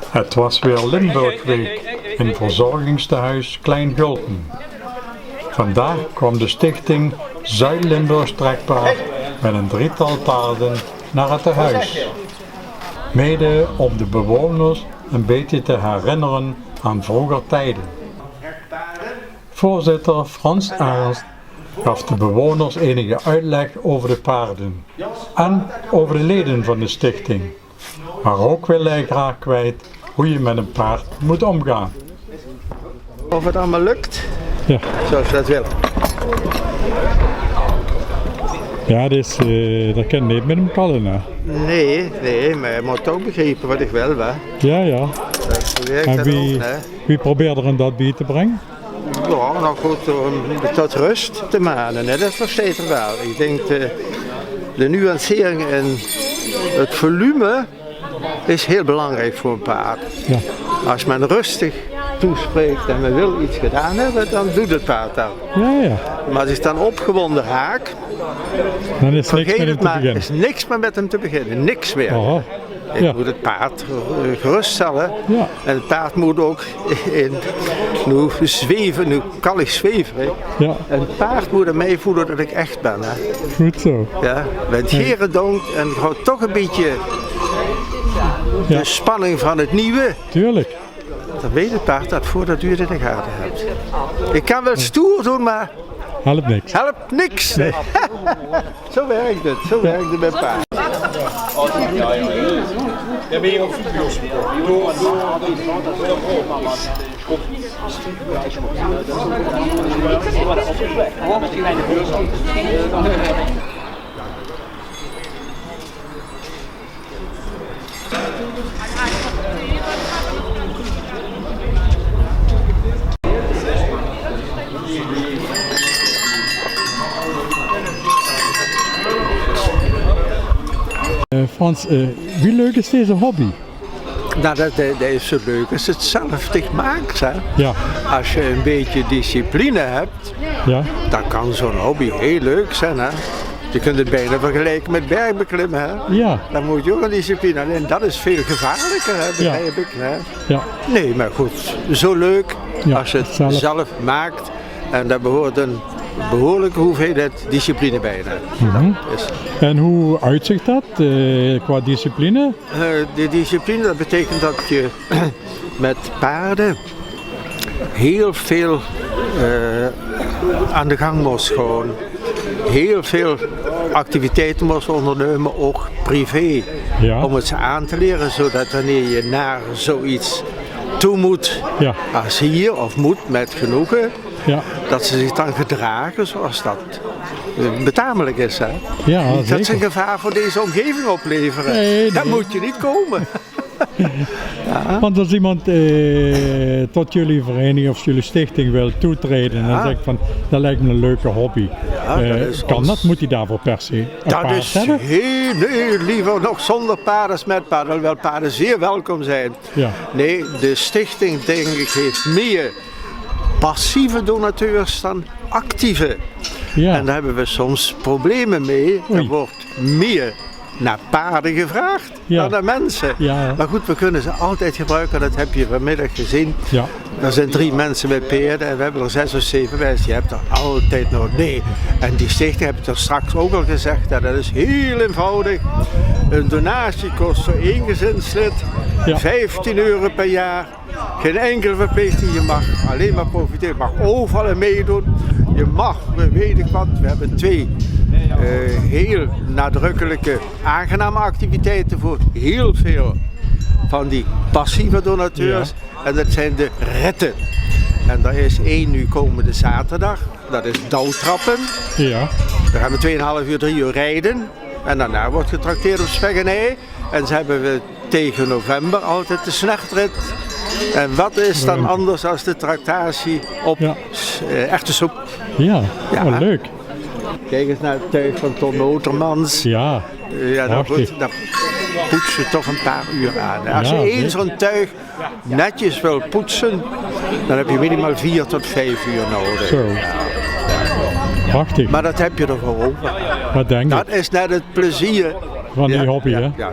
Het was weer Limburgweek in verzorgingstehuis Klein Gulpen. Vandaag kwam de stichting Zuid-Limburgs Trekpaard met een drietal paarden naar het tehuis. Mede om de bewoners een beetje te herinneren aan vroeger tijden. Voorzitter Frans Ernst gaf de bewoners enige uitleg over de paarden en over de leden van de stichting. Maar ook wil hij graag kwijt hoe je met een paard moet omgaan. Of het allemaal lukt, Ja, zoals je dat wil. ja dus, dat kan niet met een kallen. Hè. Nee, maar je moet ook begrijpen wat ik wil, hè. Ja. Dat werkt En dat ook, hè. wie probeert er een dat bij te brengen? Ja, nou goed, om tot rust te manen, hè. Dat versteekt er wel. Ik denk de nuancering en het volume is heel belangrijk voor een paard. Ja. Als men rustig toespreekt en men wil iets gedaan hebben, dan doet het paard dat. Ja. Maar als ik dan opgewonden raak, Dan is niks vergeet met hem het te maar, er beginnen. is niks meer met hem te beginnen, niks meer. Aha. Ik Ja. moet het paard geruststellen. Ja. En het paard moet ook nu zweven, nu kan ik zweven. Ja, En het paard moet mij voelen dat ik echt ben. Hè. goed zo. Ja, met gerendonk en gewoon toch een beetje Ja. de spanning van het nieuwe. Tuurlijk. Dan weet het paard dat voordat u het in de gaten hebt. Ik kan wel stoer doen, maar Helpt niks. helpt niks. Zo werkt het, zo werkt het met paard. Ja, ben je ook voetbals? Frans, wie leuk is deze hobby? Nou, dat is zo leuk als het zelftig maakt. Hè. Ja, Als je een beetje discipline hebt, ja, dan kan zo'n hobby heel leuk zijn. Hè. Je kunt het bijna vergelijken met bergbeklimmen. Hè. ja, Dan moet je ook een discipline. Alleen dat is veel gevaarlijker, hè, begrijp ik. Hè. ja. Nee, maar goed, zo leuk Ja, als je het zelf. zelf maakt. En daar behoort een behoorlijke hoeveelheid discipline bij. Hè. Mhm. Dus, En hoe uitzicht dat qua discipline? de discipline, dat betekent dat je met paarden heel veel aan de gang moest gewoon. Heel veel activiteiten moest ondernemen, ook privé. Ja. Om het ze aan te leren, zodat wanneer je naar zoiets toe moet, Ja, als hier of moet met genoegen, ja, dat ze zich dan gedragen zoals dat betamelijk is. Hè? ja, Niet dat ze zeker. gevaar voor deze omgeving opleveren. Nee, Dat nee. moet je niet komen. Want als iemand tot jullie vereniging of jullie stichting wil toetreden en dan zegt van, dat lijkt me een leuke hobby. dat is Kan ons- dat? Moet hij daarvoor per se een Dat paard is hebben? nee, liever nog zonder paarden als met paarden. Alhoewel paarden zeer welkom zijn. Ja. Nee, de stichting denk ik heeft meer passieve donateurs dan actieve. Ja, En daar hebben we soms problemen mee. Er Oei. wordt meer naar paarden gevraagd Ja. dan naar mensen. Ja. Maar goed, we kunnen ze altijd gebruiken. Dat heb je vanmiddag gezien. ja, Er zijn 3 mensen met paarden en we hebben er 6 of 7 mensen. Je hebt er altijd nog. Nee. En die stichting, heb ik er straks ook al gezegd, dat is heel eenvoudig. Een donatie kost voor 1 gezinslid Ja. €15 per jaar. Geen enkele verplichting. Je mag alleen maar profiteren. Je mag overal meedoen. Je mag, weet ik wat, we hebben 2 heel nadrukkelijke, aangename activiteiten voor heel veel van die passieve donateurs. En dat zijn de retten. En daar is 1 nu komende zaterdag. Dat is douwtrappen. ja, Daar gaan we 2,5 uur, 3 uur rijden. En daarna wordt getrakteerd op speggenij. En ze hebben we tegen november altijd de snechtrit. En wat is dan anders dan de tractatie op Ja. echte soep? ja. Ja. Oh, leuk. Kijk eens naar het tuig van Ton Notermans. Ja, Ja, nou prachtig. goed, daar poets je toch een paar uur aan. Als je Ja, één zeker. zo'n tuig netjes wil poetsen, dan heb je minimaal 4 tot 5 uur nodig. zo. Prachtig. Maar dat heb je er voor over. Wat denk je Dat is net het plezier van die hobby, hè? ja.